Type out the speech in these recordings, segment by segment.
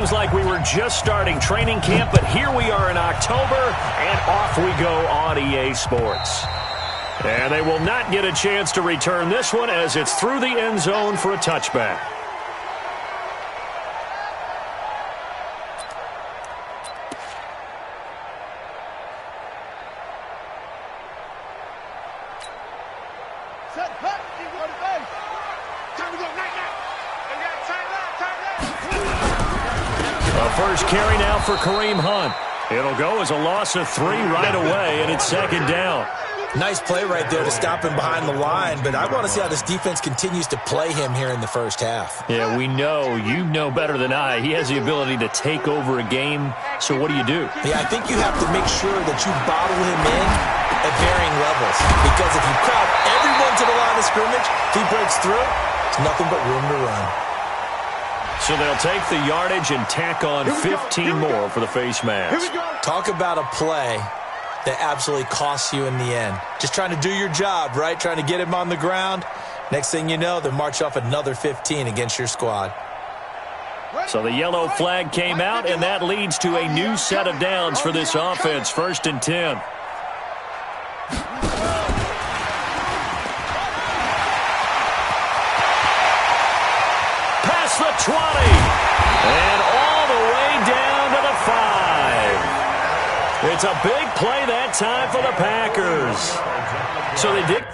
Seems like we were just starting training camp, but here we are in October, and off we go on EA Sports. And they will not get a chance to return this one as it's through the end zone for a touchback. First carry now for Kareem Hunt. It'll go as a loss of 3 right away, and it's second down. Nice play right there to stop him behind the line, but I want to see how this defense continues to play him here in the first half. Yeah, we know. You know better than I. He has the ability to take over a game, so what do you do? Yeah, I think you have to make sure that you bottle him in at varying levels, because if you crowd everyone to the line of scrimmage, if he breaks through, it's nothing but room to run. So they'll take the yardage and tack on 15 more for the face mask. Talk about a play that absolutely costs you in the end. Just trying to do your job, right? Trying to get him on the ground. Next thing you know, they march off another 15 against your squad. So the yellow flag came out, and that leads to a new set of downs for this offense. 1st and 10. The 20, and all the way down to the 5. It's a big play that time for the Packers. So they did.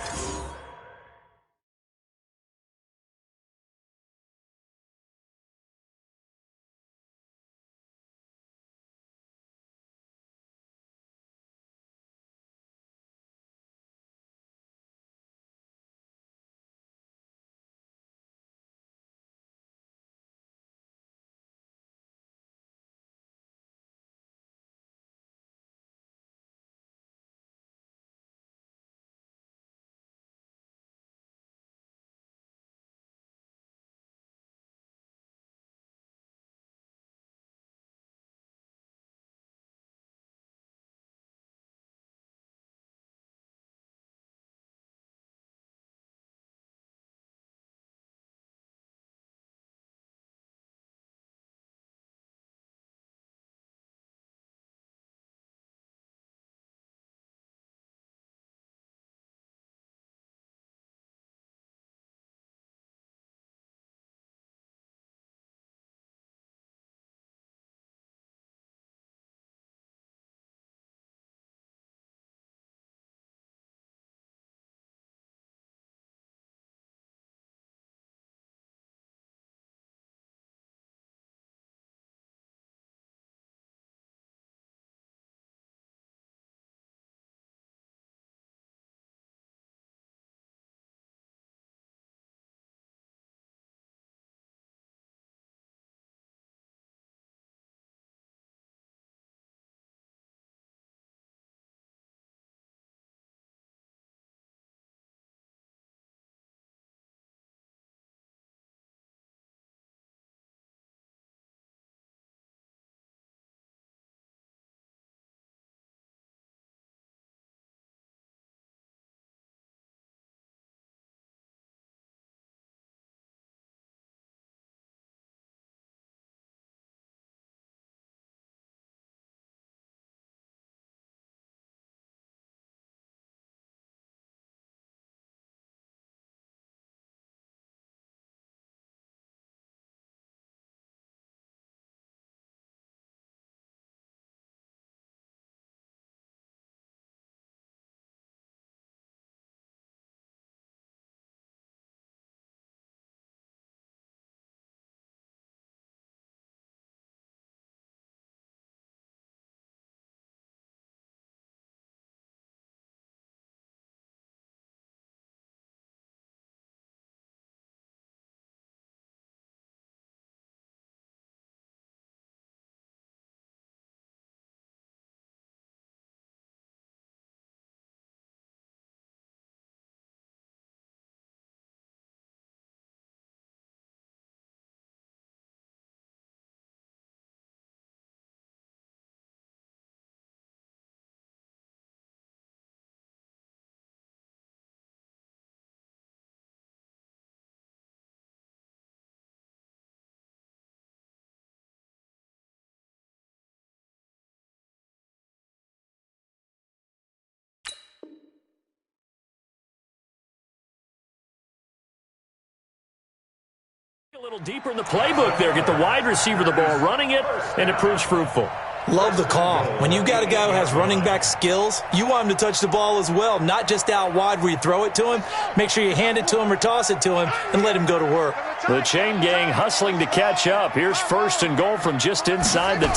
A little deeper in the playbook there. Get the wide receiver the ball, running it, and it proves fruitful. Love the call. When you've got a guy who has running back skills, you want him to touch the ball as well, not just out wide where you throw it to him. Make sure you hand it to him or toss it to him and let him go to work. The chain gang hustling to catch up. Here's 1st and goal from just inside the 10.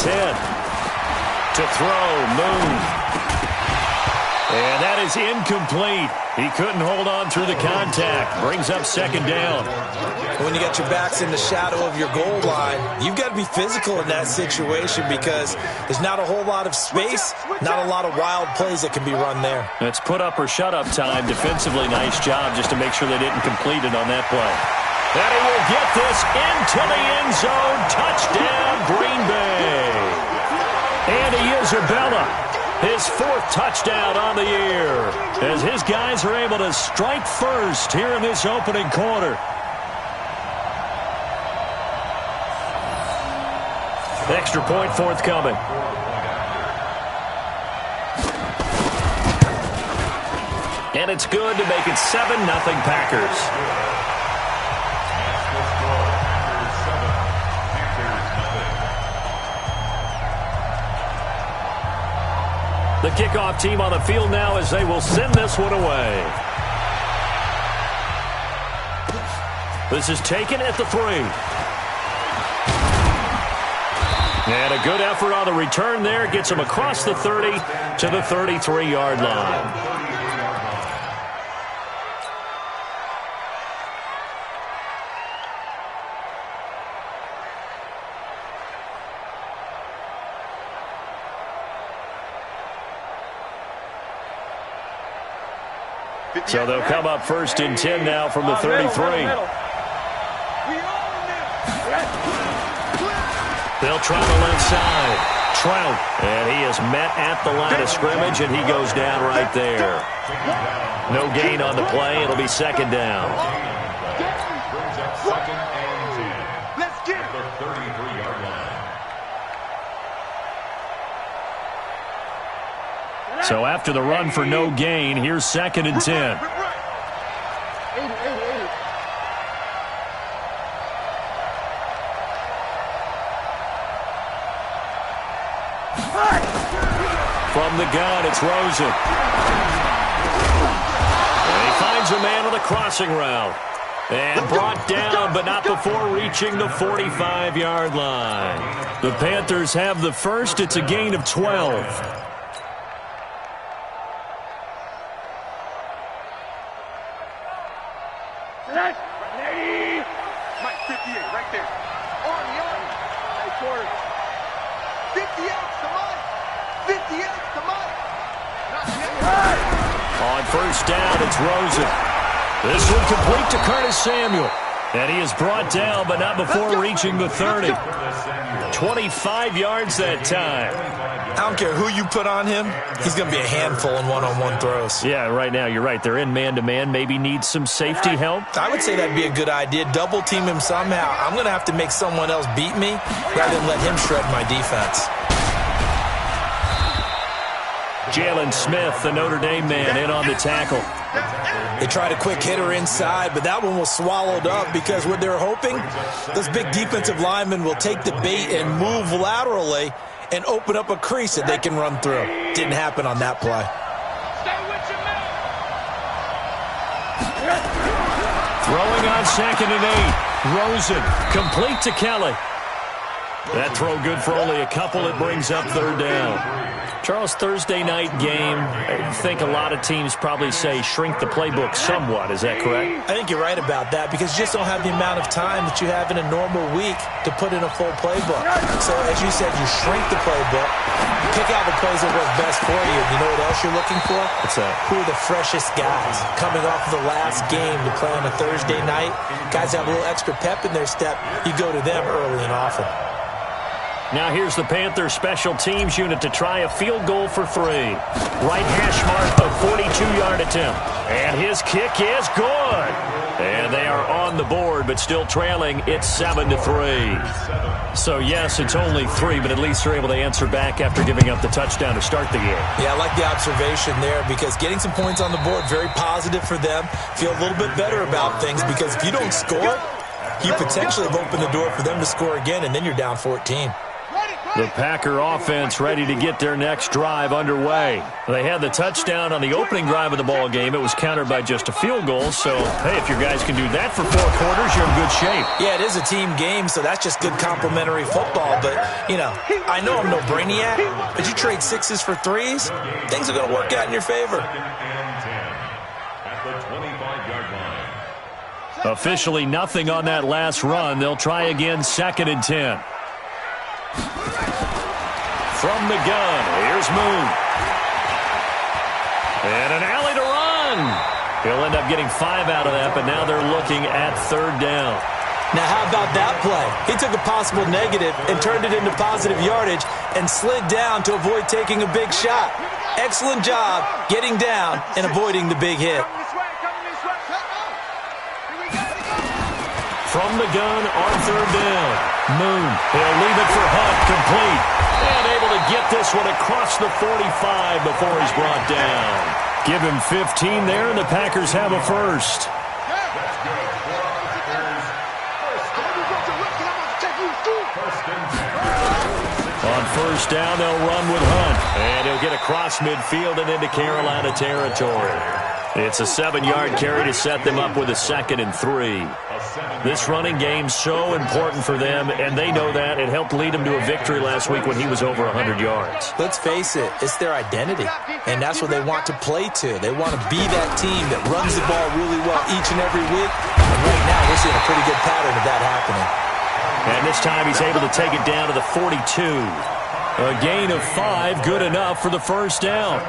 To throw, Moon. And that is incomplete. He couldn't hold on through the contact. Brings up 2nd down. When you got your backs in the shadow of your goal line, you've got to be physical in that situation because there's not a whole lot of space, not a lot of wild plays that can be run there. It's put up or shut up time. Defensively, nice job just to make sure they didn't complete it on that play. And he will get this into the end zone. Touchdown, Green Bay. And Isabella. His 4th touchdown on the year as his guys are able to strike first here in this opening quarter. Extra point forthcoming. And it's good to make it 7-0 Packers. The kickoff team on the field now as they will send this one away. This is taken at the 3. And a good effort on the return there. Gets him across the 30 to the 33-yard line. So they'll come up 1st and 10 now from the 33. They'll try the left side. Trout. And he is met at the line of scrimmage, and he goes down right there. No gain on the play. It'll be 2nd down. Let's get it. So after the run for no gain, here's 2nd and 10. From the gun, it's Rosen. And he finds a man on the crossing route. And brought down, but not before reaching the 45-yard line. The Panthers have the first. It's a gain of 12. Mike, 58, right there. On the arm. Hey, quarter. 58 to Mike. 58 to Mike. On 1st down, it's Rosen. This one complete to Curtis Samuel. And he is brought down, but not before reaching the 30. 25 yards that time. I don't care who you put on him. He's going to be a handful in one-on-one throws. Yeah, right now, you're right. They're in man-to-man. Maybe needs some safety help. I would say that'd be a good idea. Double team him somehow. I'm going to have to make someone else beat me rather than let him shred my defense. Jalen Smith, the Notre Dame man, in on the tackle. They tried a quick hitter inside, but that one was swallowed up because what they're hoping, those big defensive linemen will take the bait and move laterally and open up a crease that they can run through. Didn't happen on that play. Throwing on 2nd and 8. Rosen, complete to Kelly. That throw good for only a couple. It brings up 3rd down. Charles, Thursday night game, I think a lot of teams probably say shrink the playbook somewhat. Is that correct? I think you're right about that because you just don't have the amount of time that you have in a normal week to put in a full playbook. So, as you said, you shrink the playbook, pick out the plays that work best for you. You know what else you're looking for? What's that? Who are the freshest guys coming off of the last game to play on a Thursday night? Guys have a little extra pep in their step. You go to them early and often. Now here's the Panthers special teams unit to try a field goal for 3. Right hash mark, a 42-yard attempt. And his kick is good. And they are on the board, but still trailing. It's 7-3. So, yes, it's only 3, but at least they're able to answer back after giving up the touchdown to start the game. Yeah, I like the observation there because getting some points on the board, very positive for them. Feel a little bit better about things because if you don't score, you potentially have opened the door for them to score again, and then you're down 14. The Packer offense ready to get their next drive underway. They had the touchdown on the opening drive of the ball game. It was countered by just a field goal. So, hey, if your guys can do that for 4 quarters, you're in good shape. Yeah, it is a team game, so that's just good complementary football. But, you know I'm no brainiac, but you trade 6s for 3s, things are going to work out in your favor. Officially nothing on that last run. They'll try again, 2nd and 10. From the gun, here's Moon. And an alley to run. He'll end up getting 5 out of that, but now they're looking at 3rd down. Now, how about that play? He took a possible negative and turned it into positive yardage and slid down to avoid taking a big shot. Excellent job getting down and avoiding the big hit. From the gun on 3rd down. Moon, he'll leave it for Hunt, complete. And able to get this one across the 45 before he's brought down. Give him 15 there, and the Packers have a first. On 1st down, they'll run with Hunt. And he'll get across midfield and into Carolina territory. It's a 7-yard carry to set them up with a 2nd and 3. This running game's so important for them, and they know that. It helped lead them to a victory last week when he was over 100 yards. Let's face it, it's their identity, and that's what they want to play to. They want to be that team that runs the ball really well each and every week, and right now we're seeing a pretty good pattern of that happening. And this time he's able to take it down to the 42. A gain of 5, good enough for the 1st down.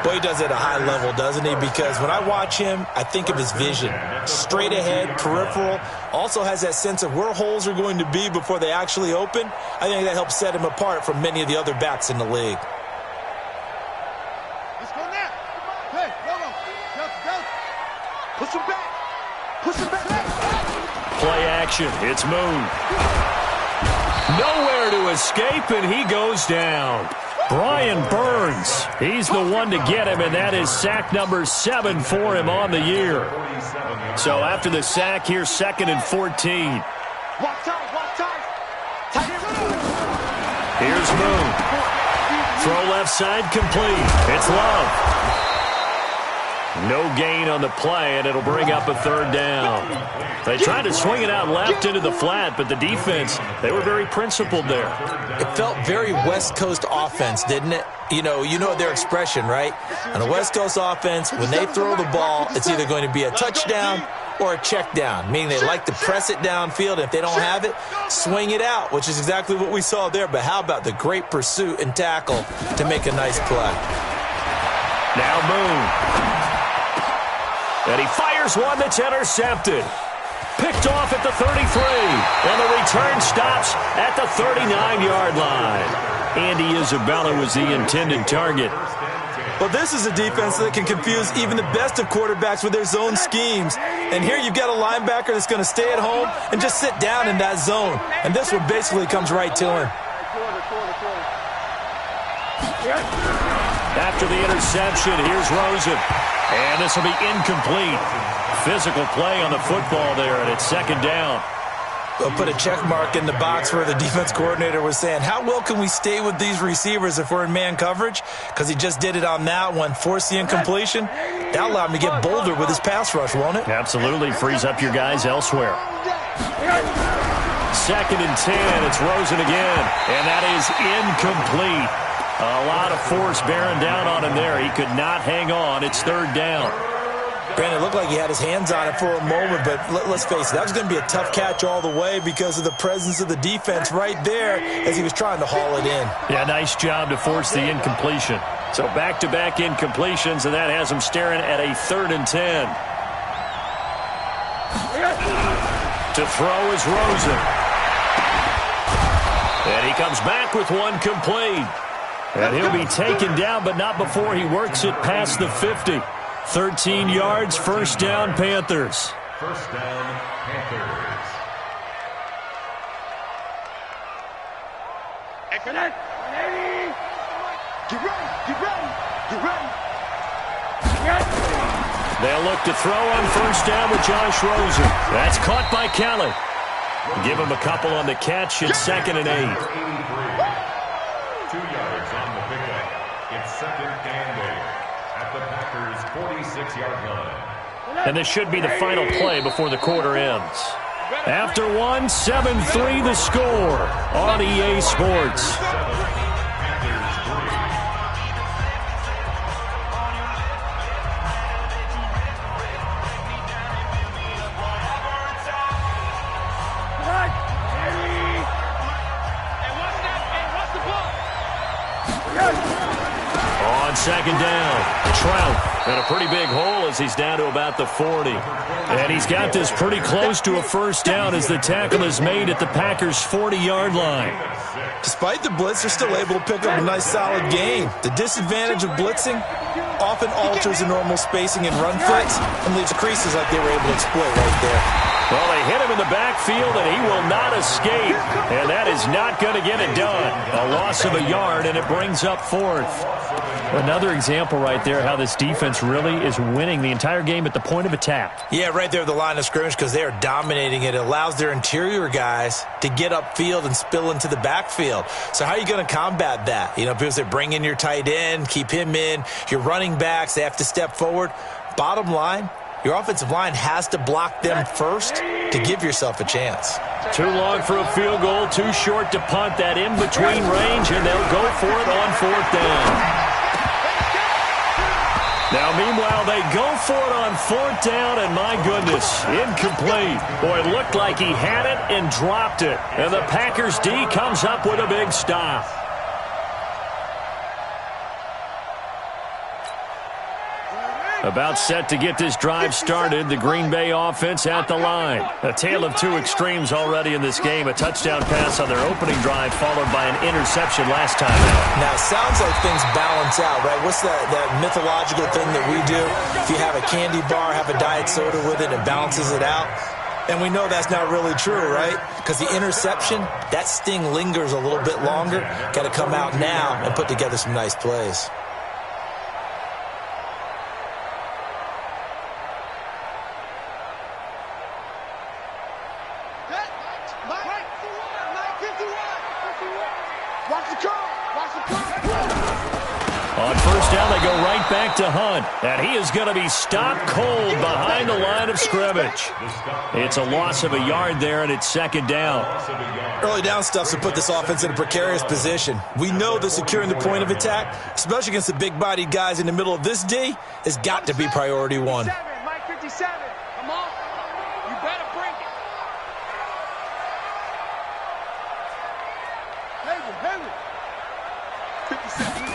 Boy, he does it at a high level, doesn't he? Because when I watch him, I think of his vision. Straight ahead, peripheral, also has that sense of where holes are going to be before they actually open. I think that helps set him apart from many of the other backs in the league. Let's go now. Hey, go. Push him back. Push him back. Play action. It's Moon. Nowhere to escape, and he goes down. Brian Burns, he's the one to get him, and that is sack number 7 for him on the year. So after the sack, here's 2nd and 14. Watch out. Here's Moon. Throw left side complete. It's Love. No gain on the play, and it'll bring up a 3rd down. They tried to swing it out left into the flat, but the defense, they were very principled there. It felt very West Coast offense, didn't it? You know their expression, right? On a West Coast offense, when they throw the ball, it's either going to be a touchdown or a check down, meaning they like to press it downfield. If they don't have it, swing it out, which is exactly what we saw there. But how about the great pursuit and tackle to make a nice play? Now Moon. And he fires one that's intercepted. Picked off at the 33. And the return stops at the 39-yard line. Andy Isabella was the intended target. Well, this is a defense that can confuse even the best of quarterbacks with their zone schemes. And here you've got a linebacker that's going to stay at home and just sit down in that zone. And this one basically comes right to him. After the interception, here's Rosen. And this will be incomplete. Physical play on the football there, and it's 2nd down. They'll put a check mark in the box where the defense coordinator was saying, how well can we stay with these receivers if we're in man coverage? Because he just did it on that one, forced the incompletion. That'll allow him to get bolder with his pass rush, won't it? Absolutely. Frees up your guys elsewhere. 2nd and 10. It's Rosen again. And that is incomplete. A lot of force bearing down on him there. He could not hang on. It's 3rd down. Granted, it looked like he had his hands on it for a moment, but let's face it, that was going to be a tough catch all the way because of the presence of the defense right there as he was trying to haul it in. Yeah, nice job to force the incompletion. So back-to-back incompletions, and that has him staring at a 3rd and 10. To throw is Rosen. And he comes back with one complete. And he'll be taken down, but not before he works it past the 50. 13 yards, 1st down, Panthers. 1st down, Panthers. Excellent. Get ready. They'll look to throw on 1st down with Josh Rosen. That's caught by Kelly. Give him a couple on the catch. It's 2nd and 8. 2 yards on the pickup. It's 2nd and 8 at the Packers' 46-yard line. And this should be the final play before the quarter ends. After 1, 7-3 the score on EA Sports. On 2nd down, Trout in a pretty big hole as he's down to about the 40. And he's got this pretty close to a first down as the tackle is made at the Packers' 40-yard line. Despite the blitz, they're still able to pick up a nice solid gain. The disadvantage of blitzing often alters the normal spacing and run fits and leaves creases like they were able to exploit right there. Well, they hit him in the backfield, and he will not escape. And that is not going to get it done. A loss of a yard, and it brings up 4th. Another example right there how this defense really is winning the entire game at the point of attack. Yeah, right there at the line of scrimmage because they are dominating it. It allows their interior guys to get upfield and spill into the backfield. So how are you going to combat that? You know, people say bring in your tight end, keep him in. Your running backs, they have to step forward. Bottom line, your offensive line has to block them first to give yourself a chance. Too long for a field goal, too short to punt. That in-between range, and they'll go for it on 4th down. Now, meanwhile, they go for it on 4th down, and my goodness, incomplete. Boy, it looked like he had it and dropped it. And the Packers D comes up with a big stop. About set to get this drive started, the Green Bay offense at the line. A tale of two extremes already in this game. A touchdown pass on their opening drive followed by an interception last time out. Now, it sounds like things balance out, right? What's that mythological thing that we do? If you have a candy bar, have a diet soda with it, it balances it out. And we know that's not really true, right? Because the interception, that sting lingers a little bit longer. Got to come out now and put together some nice plays. On first down, they go right back to Hunt. And he is going to be stopped cold behind the line of scrimmage. It's a loss of a yard there, and it's 2nd down. Early down stuff to put this offense in a precarious position. We know that securing the point of attack, especially against the big-bodied guys in the middle of this D, has got to be priority one. Mike 57. Come on. You better bring it. Heavy. 57.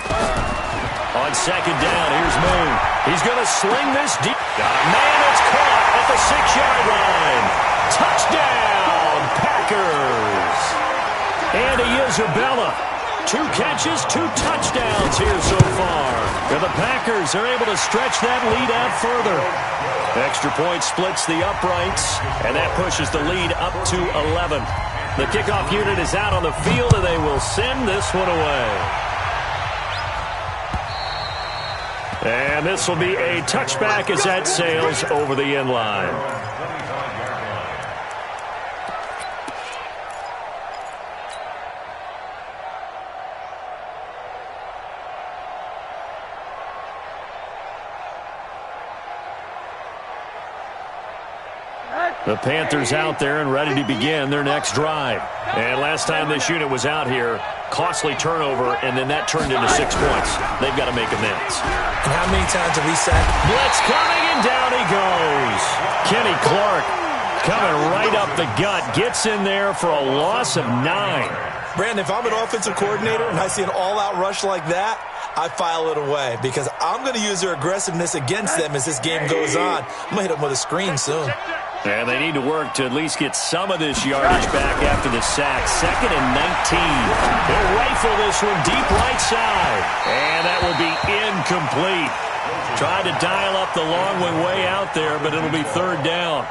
On 2nd down, here's Moon. He's going to sling this deep. Got a man that's caught at the 6-yard line. Touchdown, Packers. Andy Isabella. 2 catches, 2 touchdowns here so far. And the Packers are able to stretch that lead out further. Extra point splits the uprights, and that pushes the lead up to 11. The kickoff unit is out on the field, and they will send this one away. And this will be a touchback as that sails over the end line. The Panthers out there and ready to begin their next drive. And last time this unit was out here, costly turnover, and then that turned into 6 points. They've got to make amends. And how many times have we said? Blitz coming, and down he goes. Kenny Clark coming right up the gut, gets in there for a loss of 9. Brandon, if I'm an offensive coordinator and I see an all-out rush like that, I file it away because I'm going to use their aggressiveness against them as this game goes on. I'm going to hit them with a screen soon. And they need to work to at least get some of this yardage back after the sack. 2nd and 19. They'll rifle this one deep right side. And that will be incomplete. Tried to dial up the long one way out there, but it'll be 3rd down.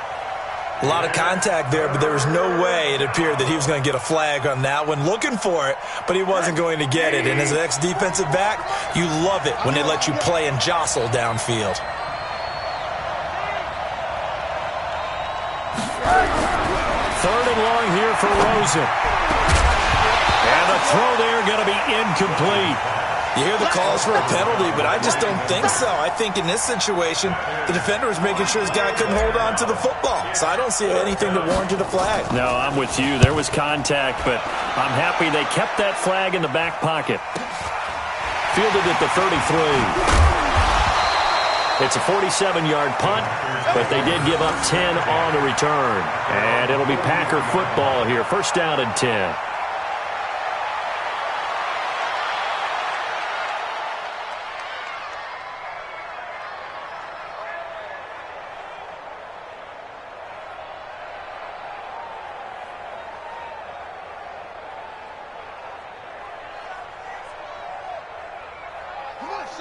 A lot of contact there, but there was no way it appeared that he was going to get a flag on that one. Looking for it, but he wasn't going to get it. And as an ex-defensive back, you love it when they let you play and jostle downfield. 3rd and long for Rosen. And the throw there going to be incomplete. You hear the calls for a penalty, but I just don't think so. I think in this situation, the defender was making sure his guy couldn't hold on to the football. So I don't see anything that warranted a flag. No, I'm with you. There was contact, but I'm happy they kept that flag in the back pocket. Fielded at the 33. It's a 47-yard punt, but they did give up 10 on the return. And it'll be Packer football here. First down and 10.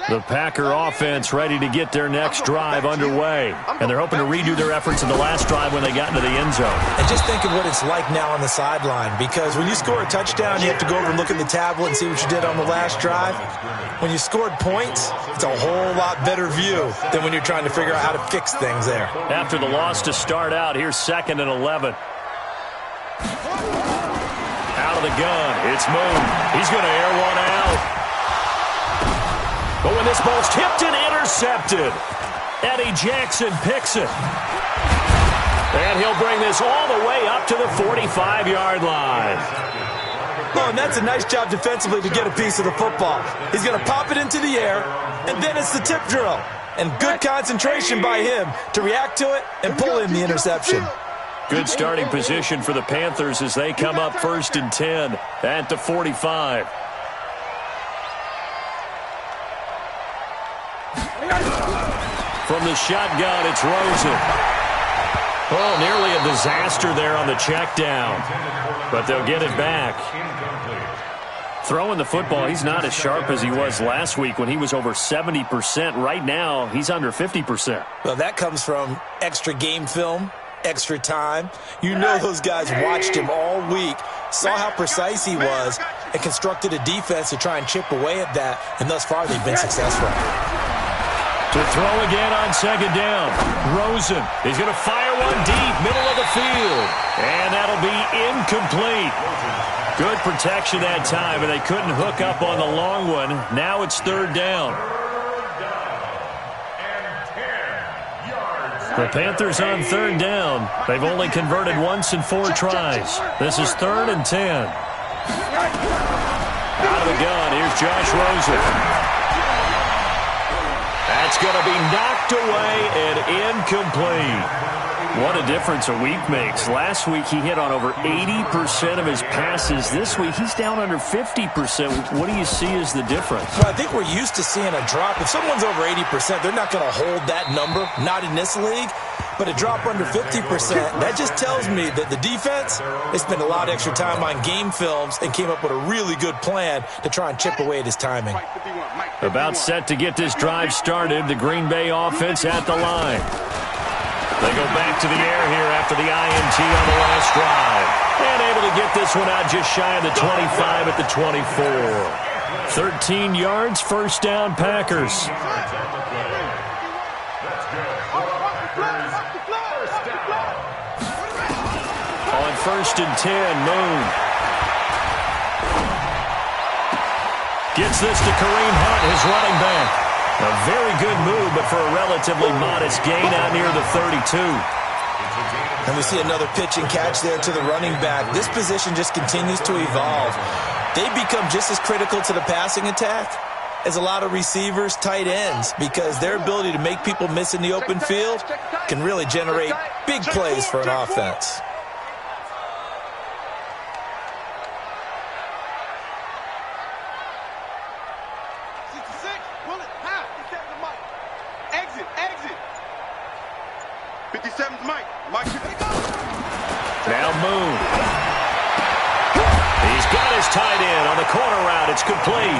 The Packer offense ready to get their next drive underway. And they're hoping to redo their efforts in the last drive when they got into the end zone. And just think of what it's like now on the sideline. Because when you score a touchdown, you have to go over and look at the tablet and see what you did on the last drive. When you scored points, it's a whole lot better view than when you're trying to figure out how to fix things there. After the loss to start out, here's 2nd and 11. Out of the gun, it's Moon. He's going to air one out. But when this ball's tipped and intercepted, Eddie Jackson picks it. And he'll bring this all the way up to the 45-yard line. Oh, and that's a nice job defensively to get a piece of the football. He's going to pop it into the air, and then it's the tip drill. And good concentration by him to react to it and pull in the interception. Good starting position for the Panthers as they come up 1st and 10 at the 45. From the shotgun, it's Rosen. Oh, nearly a disaster there on the check down. But they'll get it back. Throwing the football, he's not as sharp as he was last week when he was over 70%. Right now, he's under 50%. Well, that comes from extra game film, extra time. You know those guys watched him all week, saw how precise he was, and constructed a defense to try and chip away at that. And thus far, they've been successful. To throw again on 2nd down. Rosen is going to fire one deep, middle of the field. And that'll be incomplete. Good protection that time, and they couldn't hook up on the long one. Now it's 3rd down. The Panthers on 3rd down. They've only converted once in 4 tries. This is 3rd and 10. Out of the gun, here's Josh Rosen. That's going to be knocked away and incomplete. What a difference a week makes. Last week he hit on over 80% of his passes. This week he's down under 50%. What do you see as the difference? Well, I think we're used to seeing a drop. If someone's over 80%, they're not going to hold that number. Not in this league. But a drop under 50%, that just tells me that the defense has spent a lot of extra time on game films and came up with a really good plan to try and chip away at his timing. About set to get this drive started, the Green Bay offense at the line. They go back to the air here after the INT on the last drive. And able to get this one out just shy of the 25 at the 24. 13 yards, 1st down, Packers. On 1st and 10, Moon. Gets this to Kareem Hunt, his running back. A very good move, but for a relatively modest gain out near the 32. And we see another pitch and catch there to the running back. This position just continues to evolve. They become just as critical to the passing attack as a lot of receivers, tight ends, because their ability to make people miss in the open field can really generate big plays for an offense. Now Moon. He's got his tight end on the corner route. It's complete.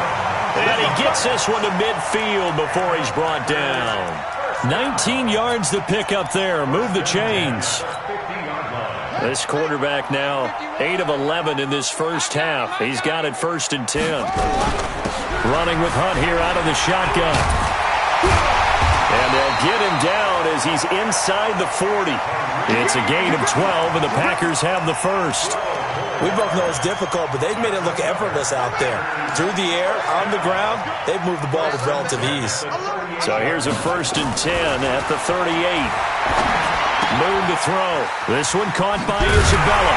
And he gets this one to midfield before he's brought down. 19 yards to pick up there. Move the chains. This quarterback now 8 of 11 in this first half. He's got it 1st and 10. Running with Hunt here out of the shotgun. And they'll get him down as he's inside the 40. It's a gain of 12, and the Packers have the first. We both know it's difficult, but they've made it look effortless out there. Through the air, on the ground, they've moved the ball with relative ease. So here's a 1st and 10 at the 38. Moon to throw. This one caught by Isabella.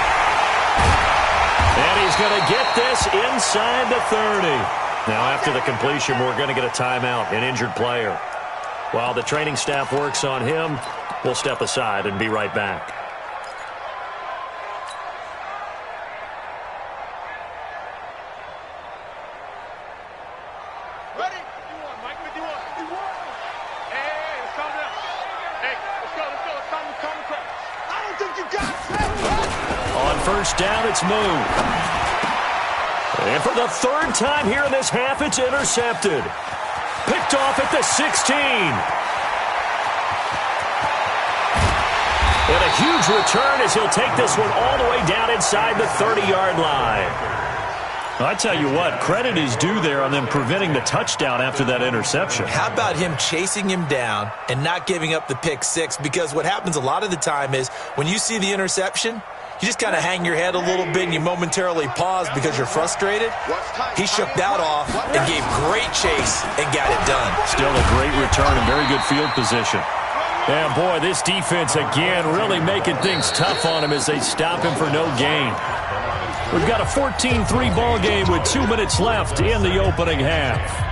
And he's going to get this inside the 30. Now after the completion, we're going to get a timeout, an injured player. While the training staff works on him, we'll step aside and be right back. First down, it's Moon. And for the 3rd time here in this half, it's intercepted. Picked off at the 16. And a huge return as he'll take this one all the way down inside the 30-yard line. I tell you what, credit is due there on them preventing the touchdown after that interception. How about him chasing him down and not giving up the pick six? Because what happens a lot of the time is when you see the interception, you just kind of hang your head a little bit and you momentarily pause because you're frustrated. He shook that off and gave great chase and got it done. Still a great return and very good field position. And boy, this defense again really making things tough on him as they stop him for no gain. We've got a 14-3 ball game with 2 minutes left in the opening half.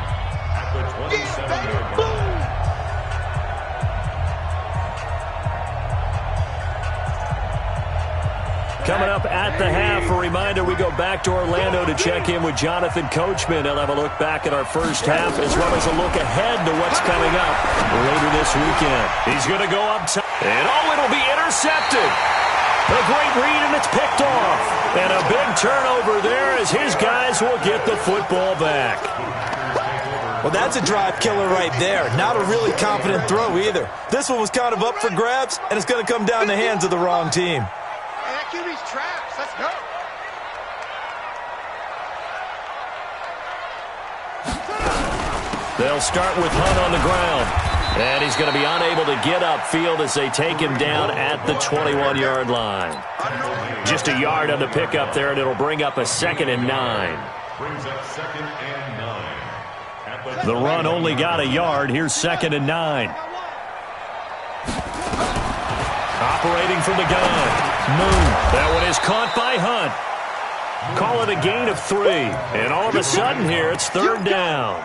Coming up at the half, a reminder, we go back to Orlando to check in with Jonathan Coachman. He'll have a look back at our first half as well as a look ahead to what's coming up later this weekend. He's going to go up top, and it'll be intercepted. A great read, and it's picked off. And a big turnover there as his guys will get the football back. Well, that's a drive killer right there. Not a really confident throw either. This one was kind of up for grabs, and it's going to come down the hands of the wrong team. QB's traps. Let's go. They'll start with Hunt on the ground. And he's going to be unable to get upfield as they take him down at the 21-yard line. Just a yard on the pickup there, and it'll bring up a 2nd and 9. Brings up 2nd and 9. The run only got a yard. Here's 2nd and 9. Operating from the gun. Moon. That one is caught by Hunt. Call it a gain of 3. And all of a sudden here, it's 3rd down.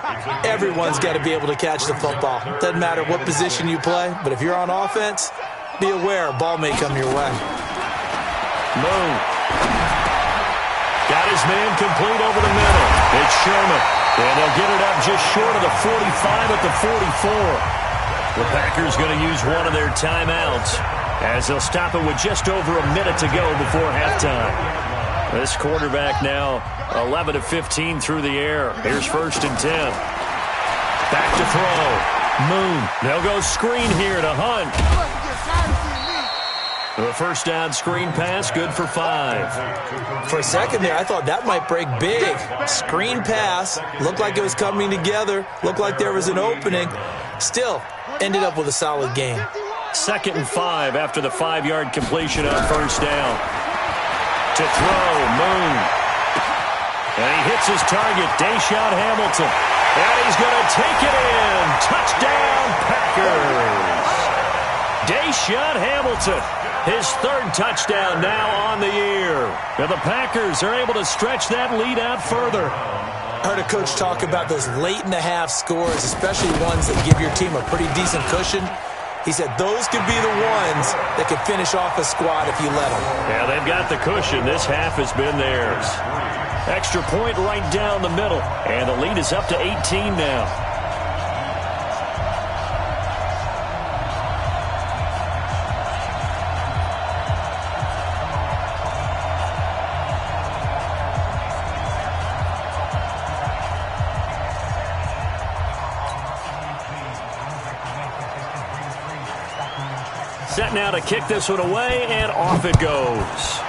Everyone's got to be able to catch the football. Doesn't matter what position you play, but if you're on offense, be aware a ball may come your way. Moon. Got his man complete over the middle. It's Sherman. And they'll get it up just short of the 45 at the 44. The Packers going to use one of their timeouts as they'll stop it with just over a minute to go before halftime. This quarterback now 11 of 15 through the air. Here's 1st and 10. Back to throw. Moon. They'll go screen here to Hunt. The first down screen pass, good for 5. For a second there, I thought that might break big. Screen pass. Looked like it was coming together. Looked like there was an opening. Still, ended up with a solid game. 2nd and 5 after the 5-yard completion on 1st down. To throw, Moon. And he hits his target, Deshaun Hamilton. And he's going to take it in. Touchdown, Packers. Deshaun Hamilton, his 3rd touchdown now on the year. And the Packers are able to stretch that lead out further. I heard a coach talk about those late-in-the-half scores, especially ones that give your team a pretty decent cushion. He said those could be the ones that could finish off a squad if you let them. Yeah, they've got the cushion. This half has been theirs. Extra point right down the middle. And the lead is up to 18 now. Set now to kick this one away, and off it goes.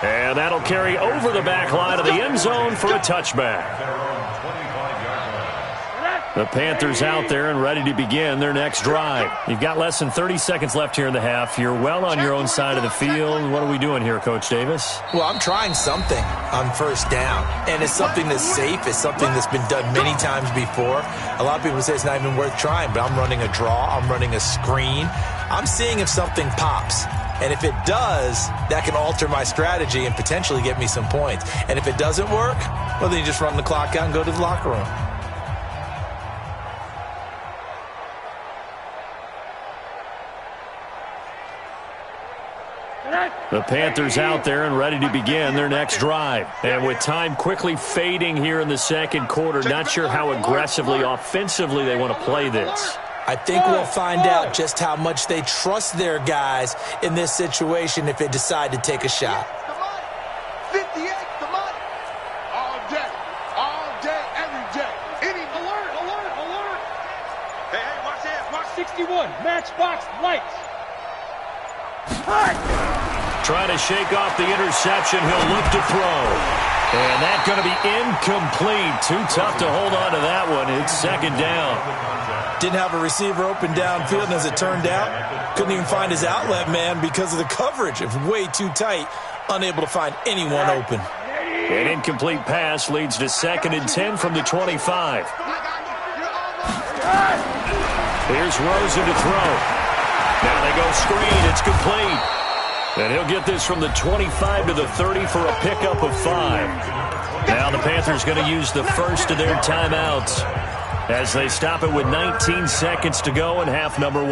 And that'll carry over the back line of the end zone for a touchback. The Panthers out there and ready to begin their next drive. You've got less than 30 seconds left here in the half. You're well on your own side of the field. What are we doing here, Coach Davis? Well, I'm trying something on first down, and it's something that's safe. It's something that's been done many times before. A lot of people say it's not even worth trying, but I'm running a draw. I'm running a screen. I'm seeing if something pops. And if it does, that can alter my strategy and potentially get me some points. And if it doesn't work, well, then you just run the clock out and go to the locker room. The Panthers out there and ready to begin their next drive. And with time quickly fading here in the second quarter, not sure how aggressively, offensively they want to play this. I think we'll find out just how much they trust their guys in this situation if they decide to take a shot. 58, the money. All day, every day. Any alert, alert, alert. Hey, watch this, watch 61, matchbox lights. Trying to shake off the interception. He'll look to throw. And that's going to be incomplete. Too tough to hold on to that one. It's second down. Didn't have a receiver open downfield, and as it turned out, couldn't even find his outlet man because of the coverage. It was way too tight, unable to find anyone open. An incomplete pass leads to 2nd and 10 from the 25. Here's Rosen to throw. Now they go screen. It's complete. And he'll get this from the 25 to the 30 for a pickup of 5. Now the Panthers going to use the first of their timeouts as they stop it with 19 seconds to go in half number 1.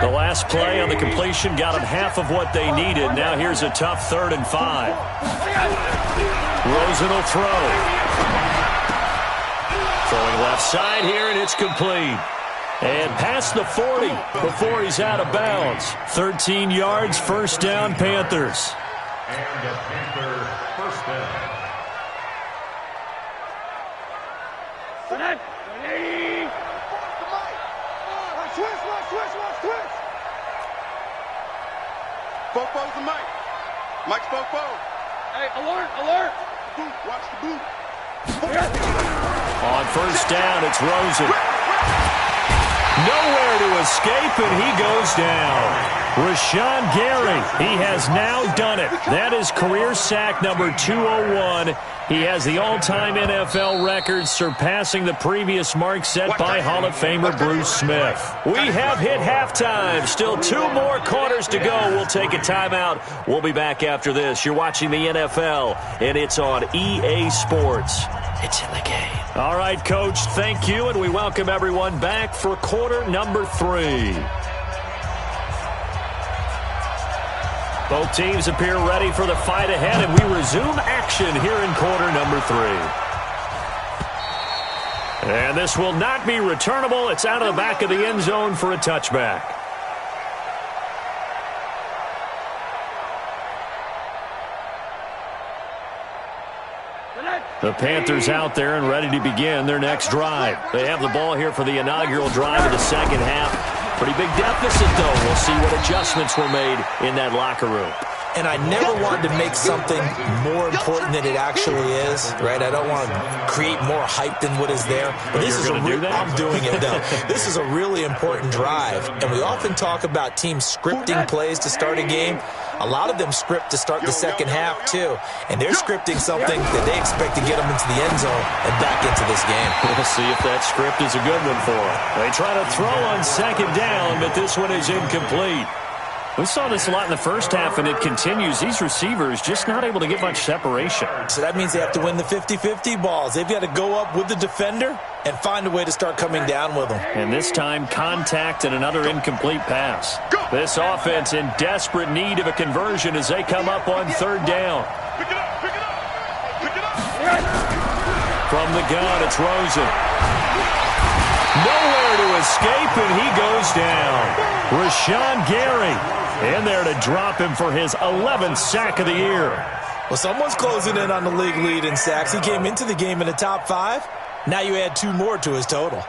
The last play on the completion got them half of what they needed. Now here's a tough 3rd and 5. Rosen will throw. Throwing left side here, and it's complete. And past the 40 before he's out of bounds. 13 yards, first down, Panthers. And a Panther first down. Twist. Fofo's the mic. Mike's Fofo. Hey, alert. Boot, watch the boot. On first down, it's Rosen. Nowhere to escape, and he goes down. Rashawn Gary, he has now done it. That is career sack number 201. He has the all-time NFL record, surpassing the previous mark set by Hall of Famer Bruce Smith. We have hit halftime. Still 2 more quarters to go. We'll take a timeout. We'll be back after this. You're watching the NFL, and it's on EA Sports. It's in the game. All right, Coach, thank you, and we welcome everyone back for quarter number 3. Both teams appear ready for the fight ahead, and we resume action here in quarter number 3. And this will not be returnable. It's out of the back of the end zone for a touchback. The Panthers out there and ready to begin their next drive. They have the ball here for the inaugural drive of the second half. Pretty big deficit, though. We'll see what adjustments were made in that locker room. And I never wanted to make something more important than it actually is, right? I don't want to create more hype than what is there. But this is I'm doing it, though. This is a really important drive. And we often talk about teams scripting plays to start a game. A lot of them script to start the second half, too. And they're scripting something that they expect to get them into the end zone and back into this game. We'll see if that script is a good one for them. They try to throw on second down, but this one is incomplete. We saw this a lot in the first half, and it continues. These receivers just not able to get much separation. So that means they have to win the 50-50 balls. They've got to go up with the defender and find a way to start coming down with them. And this time, contact and another incomplete pass. This offense in desperate need of a conversion as they come up on third down. Pick it up. From the gun, it's Rosen. Nowhere to escape, and he goes down. Rashawn Gary in there to drop him for his 11th sack of the year. Well, someone's closing in on the league lead in sacks. He came into the game in the top 5. Now you add 2 more to his total.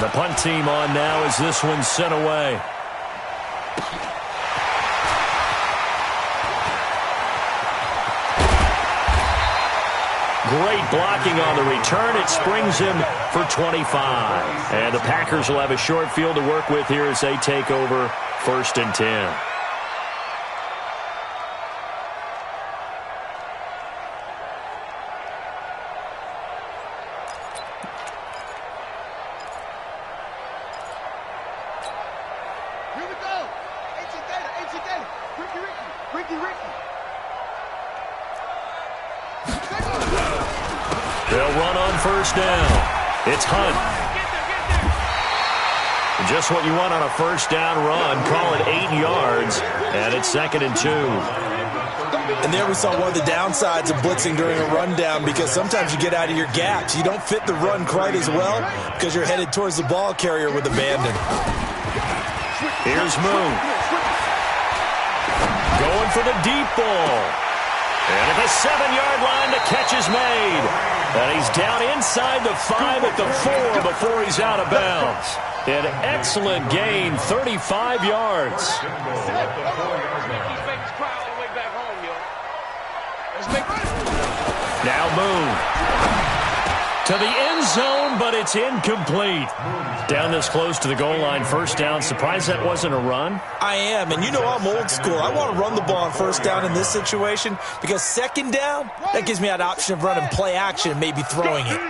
And the punt team on now as this one's sent away. Great blocking on the return. It springs him for 25. And the Packers will have a short field to work with here as they take over 1st and 10. They'll run on 1st down. It's Hunt. Just what you want on a 1st down run. Call it 8 yards, and it's 2nd and 2. And there we saw one of the downsides of blitzing during a rundown, because sometimes you get out of your gaps. You don't fit the run quite as well because you're headed towards the ball carrier with abandon. Here's Moon. Going for the deep ball. And at the 7-yard line, the catch is made. And he's down inside the 5 at the 4 before he's out of bounds. An excellent gain, 35 yards. Now Moon. To the end zone, but it's incomplete. Down this close to the goal line, 1st down. Surprised that wasn't a run? I am, and you know I'm old school. I want to run the ball on 1st down in this situation, because 2nd down, that gives me that option of running play action and maybe throwing it.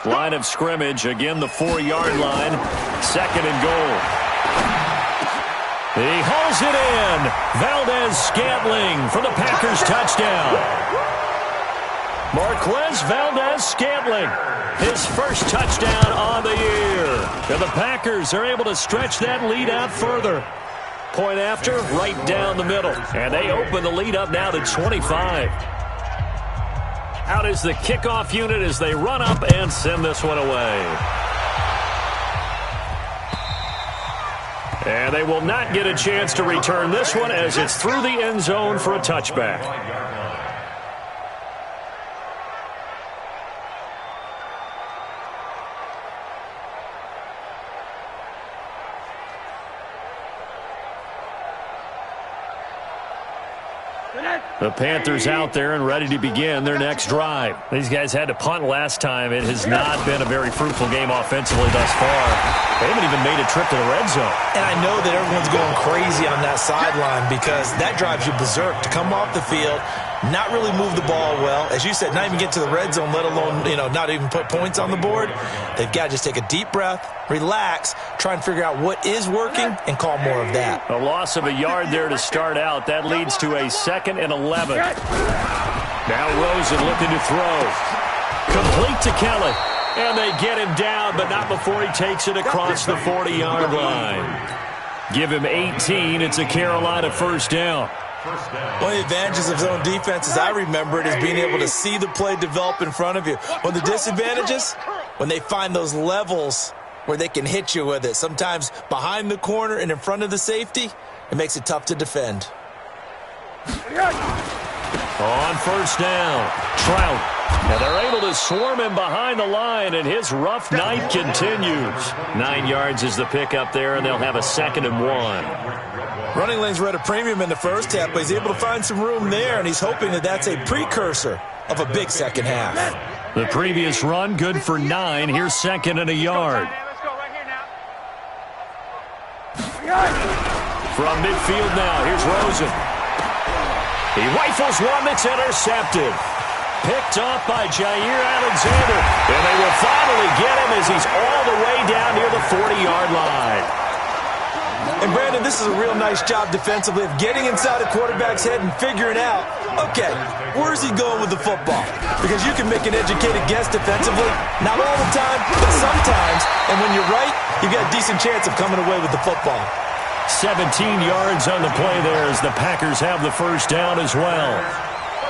Line of scrimmage, again the 4-yard line. 2nd and goal. He hauls it in. Valdez-Scantling for the Packers touchdown. Marquez Valdez-Scantling, his first touchdown on the year. And the Packers are able to stretch that lead out further. Point after, right down the middle. And they open the lead up now to 25. Out is the kickoff unit as they run up and send this one away. And they will not get a chance to return this one as it's through the end zone for a touchback. The Panthers out there and ready to begin their next drive. These guys had to punt last time. It has not been a very fruitful game offensively thus far. They haven't even made a trip to the red zone. And I know that everyone's going crazy on that sideline because that drives you berserk to come off the field, not really move the ball well. As you said, not even get to the red zone, let alone, not even put points on the board. They've got to just take a deep breath, relax, try and figure out what is working, and call more of that. A loss of a yard there to start out. That leads to a 2nd and 11. Now Rosen looking to throw. Complete to Kelly. And they get him down, but not before he takes it across the 40-yard line. Give him 18. It's a Carolina 1st down. One of the advantages of zone defense, as I remember it, is being able to see the play develop in front of you. One of the disadvantages, when they find those levels where they can hit you with it, sometimes behind the corner and in front of the safety, it makes it tough to defend. On 1st down, Trout. And they're able to swarm him behind the line, and his rough night continues. 9 yards is the pickup there, and they'll have a 2nd and 1. Running lanes were at a premium in the first half, but he's able to find some room there, and he's hoping that that's a precursor of a big second half. The previous run, good for 9. Here's 2nd and a yard. From midfield now, here's Rosen. He rifles one that's intercepted. Picked off by Jair Alexander. And they will finally get him as he's all the way down near the 40-yard line. And, Brandon, this is a real nice job defensively of getting inside a quarterback's head and figuring out, okay, where's he going with the football? Because you can make an educated guess defensively. Not all the time, but sometimes. And when you're right, you've got a decent chance of coming away with the football. 17 yards on the play there as the Packers have the 1st down as well.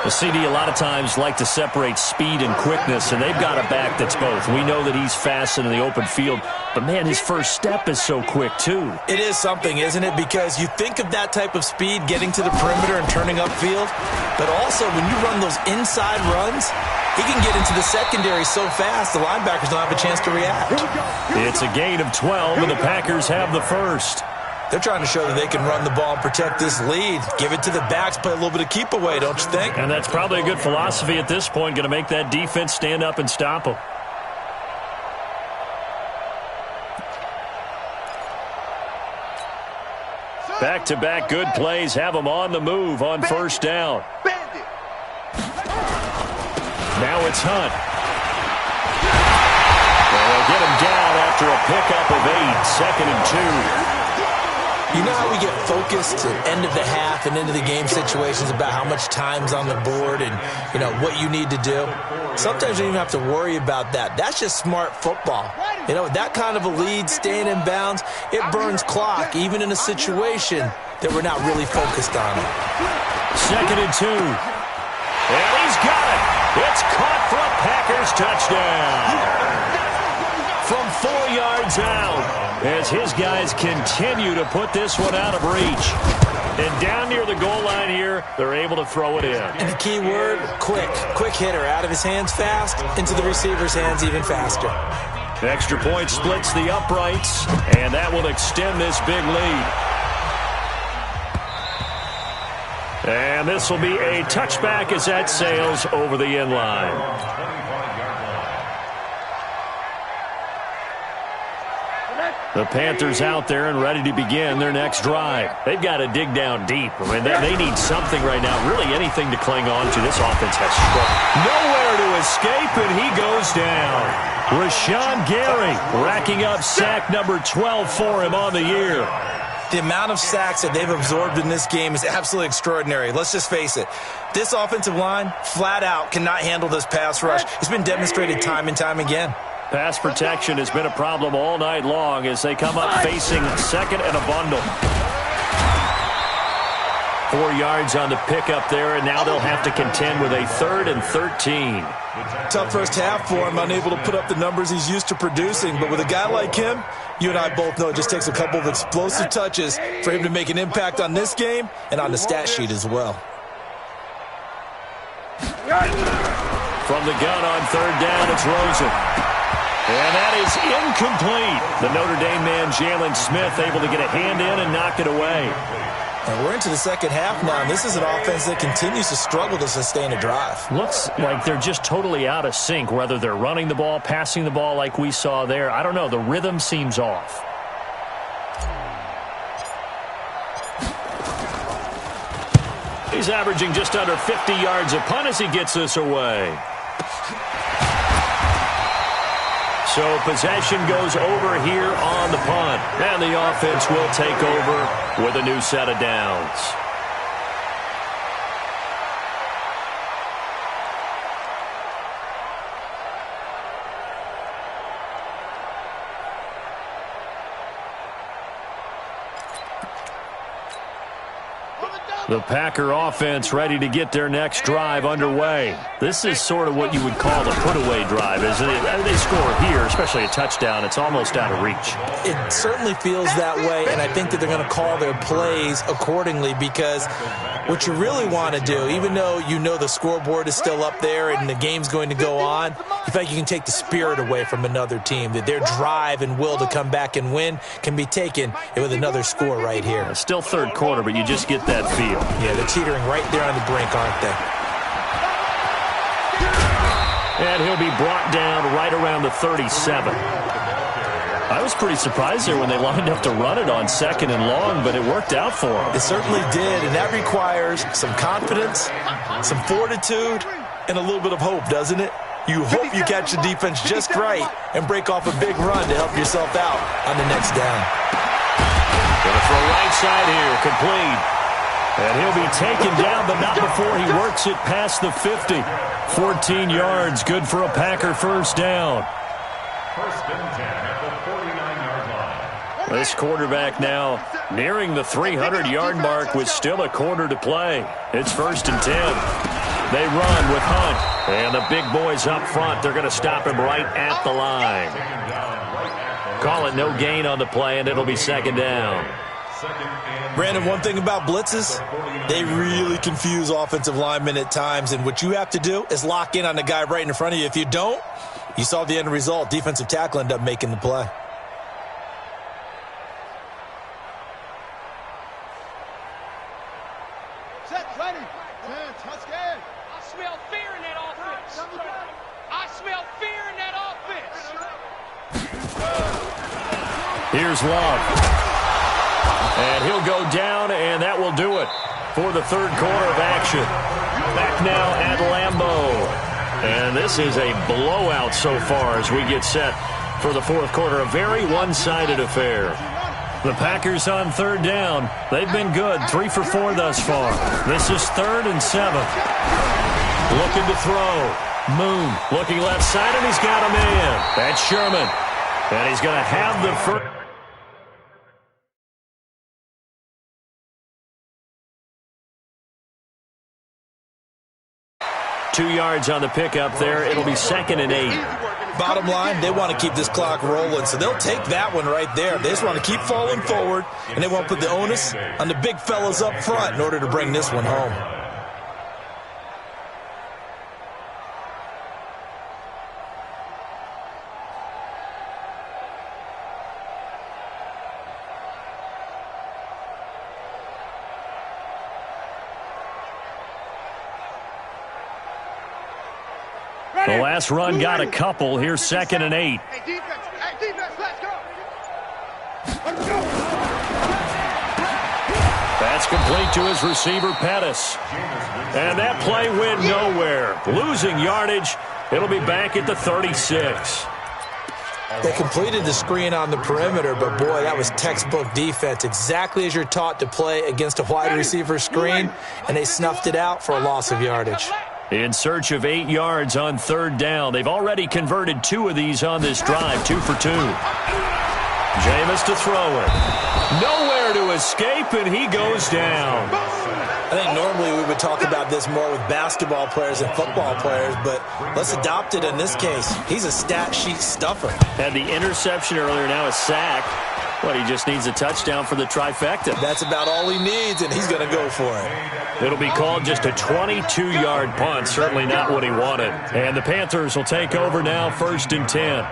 The CD a lot of times like to separate speed and quickness, and they've got a back that's both. We know that he's fast in the open field, but, man, his first step is so quick, too. It is something, isn't it? Because you think of that type of speed getting to the perimeter and turning upfield, but also when you run those inside runs, He can get into the secondary so fast, the linebackers don't have a chance to react. It's a gain of 12, and the Packers have the first. They're trying to show that they can run the ball and protect this lead. Give it to the backs, play a little bit of keep away, don't you think? And that's probably a good philosophy at this point, going to make that defense stand up and stop them. Back-to-back good plays have them on the move on first down. Now it's Hunt. They'll get him down after a pickup of 8, 2nd and 2. You know how we get focused at end of the half and into the game situations about how much time's on the board and, you know, what you need to do? Sometimes you don't even have to worry about that. That's just smart football. You know, with that kind of a lead, staying in bounds, it burns clock, even in a situation that we're not really focused on it. 2nd and 2. And he's got it. It's caught for a Packers touchdown. From 4 yards out, as his guys continue to put this one out of reach. And down near the goal line here, they're able to throw it in. And the key word, quick. Quick hitter, out of his hands fast, into the receiver's hands even faster. Extra point splits the uprights, and that will extend this big lead. And this will be a touchback as that sails over the end line. The Panthers out there and ready to begin their next drive. They've got to dig down deep. I mean, they need something right now, really anything to cling on to. This offense has struggled. Nowhere to escape, and he goes down. Rashawn Gary racking up sack number 12 for him on the year. The amount of sacks that they've absorbed in this game is absolutely extraordinary. Let's just face it. This offensive line, flat out, cannot handle this pass rush. It's been demonstrated time and time again. Pass protection has been a problem all night long as they come up facing second and a bundle. 4 yards on the pickup there, and now they'll have to contend with a 3rd and 13. Tough first half for him, unable to put up the numbers he's used to producing. But with a guy like him, you and I both know it just takes a couple of explosive touches for him to make an impact on this game and on the stat sheet as well. From the gun on 3rd down, it's Rosen. And that is incomplete. The Notre Dame man, Jalen Smith, able to get a hand in and knock it away. And we're into the second half now, and this is an offense that continues to struggle to sustain a drive. Looks like they're just totally out of sync, whether they're running the ball, passing the ball like we saw there. I don't know. The rhythm seems off. He's averaging just under 50 yards a punt as he gets this away. So possession goes over here on the punt. And the offense will take over with a new set of downs. The Packer offense ready to get their next drive underway. This is sort of what you would call a put-away drive, isn't it? They score here, especially a touchdown. It's almost out of reach. It certainly feels that way, and I think that they're going to call their plays accordingly because what you really want to do, even though you know the scoreboard is still up there and the game's going to go on, you feel like you can take the spirit away from another team, that their drive and will to come back and win can be taken with another score right here. It's still third quarter, but you just get that feel. Yeah, they're teetering right there on the brink, aren't they? And he'll be brought down right around the 37. I was pretty surprised there when they lined up to run it on 2nd and long, but it worked out for them. It certainly did, and that requires some confidence, some fortitude, and a little bit of hope, doesn't it? You hope you catch the defense just right and break off a big run to help yourself out on the next down. Gonna throw right side here, complete. And he'll be taken down, but not before he works it past the 50. 14 yards, good for a Packer first down. 1st and 10 at the 49-yard line. This quarterback now nearing the 300-yard mark with still a quarter to play. It's 1st and 10. They run with Hunt. And the big boys up front, they're going to stop him right at the line. Call it no gain on the play, and it'll be 2nd down. Brandon, one thing about blitzes, they really confuse offensive linemen at times, and what you have to do is lock in on the guy right in front of you. If you don't, you saw the end result. Defensive tackle ended up making the play. Set, ready. Touchdown. I smell fear in that offense. I smell fear in that offense. Here's Love. And he'll go down, and that will do it for the third quarter of action. Back now at Lambeau. And this is a blowout so far as we get set for the fourth quarter. A very one-sided affair. The Packers on third down. They've been good, 3 for 4 thus far. This is 3rd and 7. Looking to throw. Moon looking left side, and he's got a man. That's Sherman. And he's going to have the first. 2 yards on the pickup there. It'll be 2nd and 8. Bottom line, they want to keep this clock rolling, so they'll take that one right there. They just want to keep falling forward, and they won't put the onus on the big fellas up front in order to bring this one home. The last run got a couple. Here's 2nd and 8. Hey, defense, let's go. That's complete to his receiver, Pettis. And that play went nowhere. Losing yardage. It'll be back at the 36. They completed the screen on the perimeter, but boy, that was textbook defense. Exactly as you're taught to play against a wide receiver screen, and they snuffed it out for a loss of yardage. In search of 8 yards on third down. They've already converted 2 of these on this drive, 2 for 2. Jameis to throw it. Nowhere to escape, and he goes down. I think normally we would talk about this more with basketball players and football players, but let's adopt it in this case. He's a stat sheet stuffer. Had the interception earlier, now a sack. But he just needs a touchdown for the trifecta. That's about all he needs, and he's going to go for it. It'll be called just a 22-yard punt. Certainly not what he wanted. And the Panthers will take over now, 1st and 10.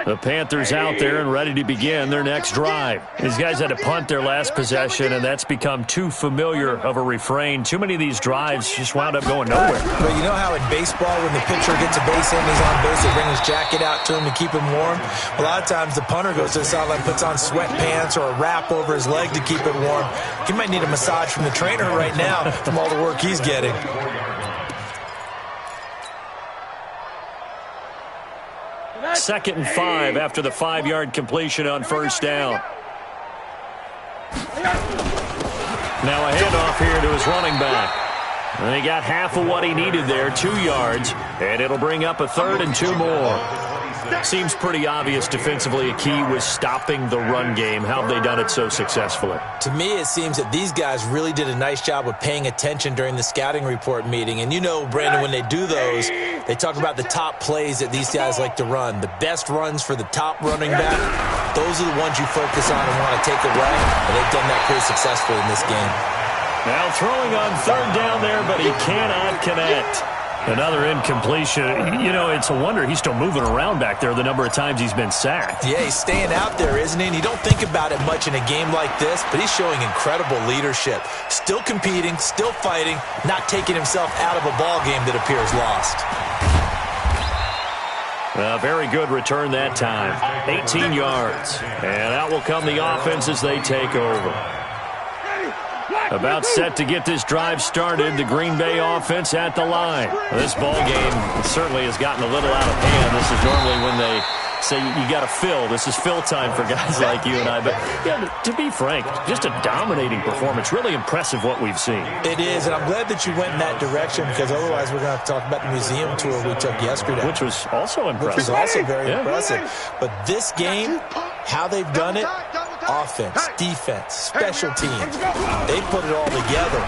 The Panthers out there and ready to begin their next drive. These guys had to punt their last possession, and that's become too familiar of a refrain. Too many of these drives just wound up going nowhere. But you know how in baseball, when the pitcher gets a base hit and he's on base, they bring his jacket out to him to keep him warm? A lot of times the punter goes to the sideline, puts on sweatpants or a wrap over his leg to keep it warm. He might need a massage from the trainer right now from all the work he's getting. Second and 5 after the 5-yard completion on first down. Now a handoff here to his running back. And he got half of what he needed there, 2 yards, and it'll bring up a 3rd and 2 more. Seems pretty obvious defensively a key was stopping the run game. How have they done it so successfully? To me, it seems that these guys really did a nice job of paying attention during the scouting report meeting. And you know, Brandon, when they do those, they talk about the top plays that these guys like to run. The best runs for the top running back, those are the ones you focus on and want to take away. And they've done that pretty successfully in this game. Now throwing on third down there, but he cannot connect. Another incompletion. You know, it's a wonder he's still moving around back there the number of times he's been sacked. Yeah, he's staying out there, isn't he? And you don't think about it much in a game like this, but he's showing incredible leadership. Still competing, still fighting, not taking himself out of a ball game that appears lost. A very good return that time. 18 yards. And out will come the offense as they take over. About set to get this drive started, the Green Bay offense at the line. This ball game certainly has gotten a little out of hand. This is normally when they say you got to fill. This is fill time for guys like you and I. But yeah, to be frank, just a dominating performance. Really impressive what we've seen. It is, and I'm glad that you went in that direction because otherwise we're going to have to talk about the museum tour we took yesterday. Which was also impressive. Which was also very impressive. But this game, how they've done it, offense, defense, special teams, they put it all together.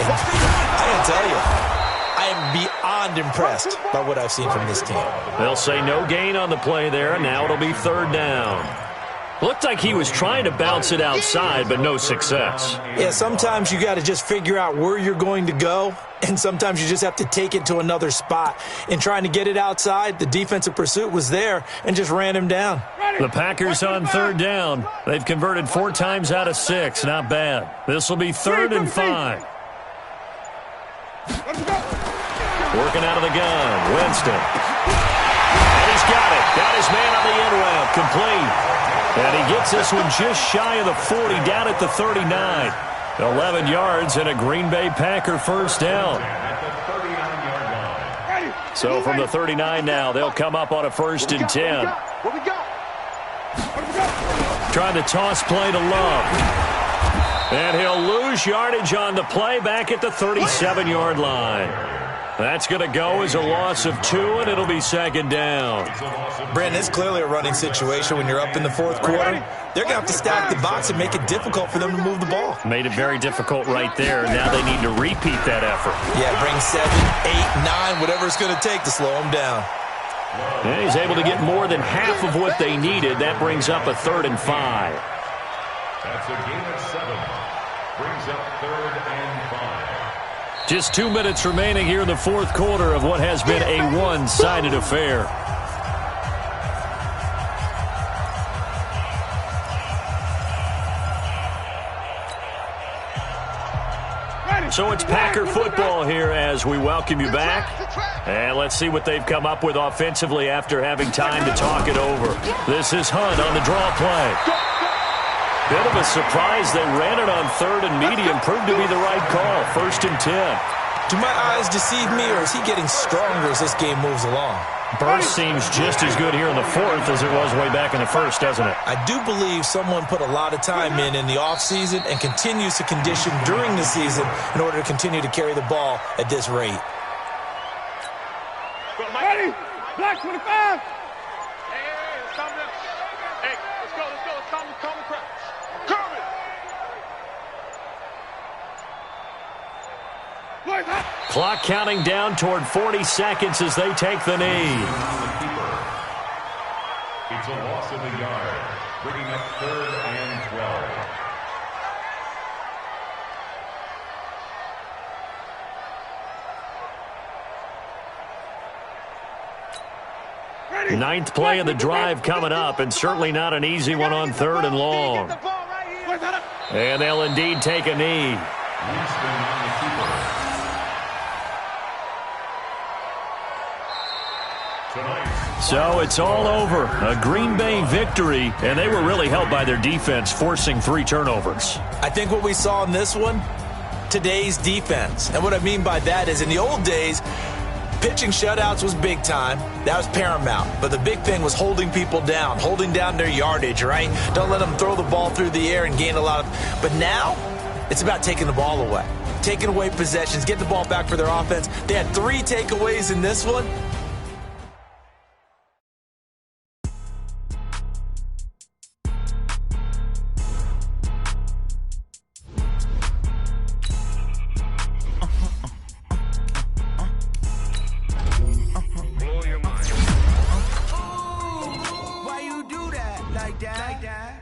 I gotta tell you, I am beyond impressed by what I've seen from this team. They'll say no gain on the play there, and now it'll be third down. Looked like he was trying to bounce it outside, but no success. Yeah, sometimes you got to just figure out where you're going to go, and sometimes you just have to take it to another spot. In trying to get it outside, the defensive pursuit was there and just ran him down. The Packers on third down. They've converted 4 times out of 6. Not bad. This will be 3rd and 5. Working out of the gun, Winston. And he's got it. Got his man on the end route. Complete. And he gets this one just shy of the 40, down at the 39. 11 yards and a Green Bay Packer first down. So from the 39 now, they'll come up on a 1st and 10. Trying to toss play to Love. And he'll lose yardage on the play back at the 37-yard line. That's going to go as a loss of 2, and it'll be 2nd down. Brandon, it's clearly a running situation when you're up in the 4th quarter. They're going to have to stack the box and make it difficult for them to move the ball. Made it very difficult right there. Now they need to repeat that effort. Yeah, bring 7, 8, 9, whatever it's going to take to slow them down. And he's able to get more than half of what they needed. That brings up a 3rd and 5. That's a gain of 7. Brings up 3rd and 5. Just 2 minutes remaining here in the 4th quarter of what has been a one-sided affair. So it's Packer football here as we welcome you back. And let's see what they've come up with offensively after having time to talk it over. This is Hunt on the draw play. Bit of a surprise. They ran it on 3rd and medium. Proved to be the right call. 1st and 10. Do my eyes deceive me, or is he getting stronger as this game moves along? Burst seems just as good here in the 4th as it was way back in the 1st, doesn't it? I do believe someone put a lot of time in the offseason and continues to condition during the season in order to continue to carry the ball at this rate. Ready? Black 25. Hey, it's time to... Hey, let's go. It's time to calm the crowd. Coming. Clock counting down toward 40 seconds as they take the knee. It's a loss of a yard, bringing up 3rd and 12. Ninth play of the drive coming up, and certainly not an easy one on 3rd and long. And they'll indeed take a knee. So it's all over. A Green Bay victory, and they were really helped by their defense, forcing 3 turnovers. I think what we saw in this one, today's defense. And what I mean by that is in the old days, pitching shutouts was big time. That was paramount. But the big thing was holding people down, holding down their yardage, right? Don't let them throw the ball through the air and gain a lot of... But now, it's about taking the ball away. Taking away possessions, getting the ball back for their offense. They had 3 takeaways in this one.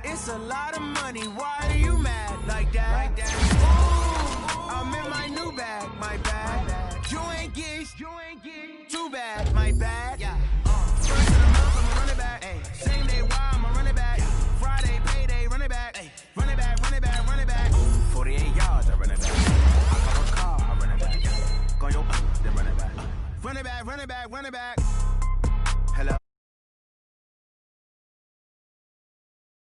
It's a lot of money. Why are you mad like that? Ooh, I'm in my new bag, my bad. You ain't get too bad, my bad. Yeah. First of the month, I'ma run it back. Ay. Same day, why I'ma run it back. Friday, payday, run it back. Ay. Run it back, run it back, run it back. 48 yards, I run it back. I call a car, I run it back. Go yo, then run it back. Run it back, run it back, run it back.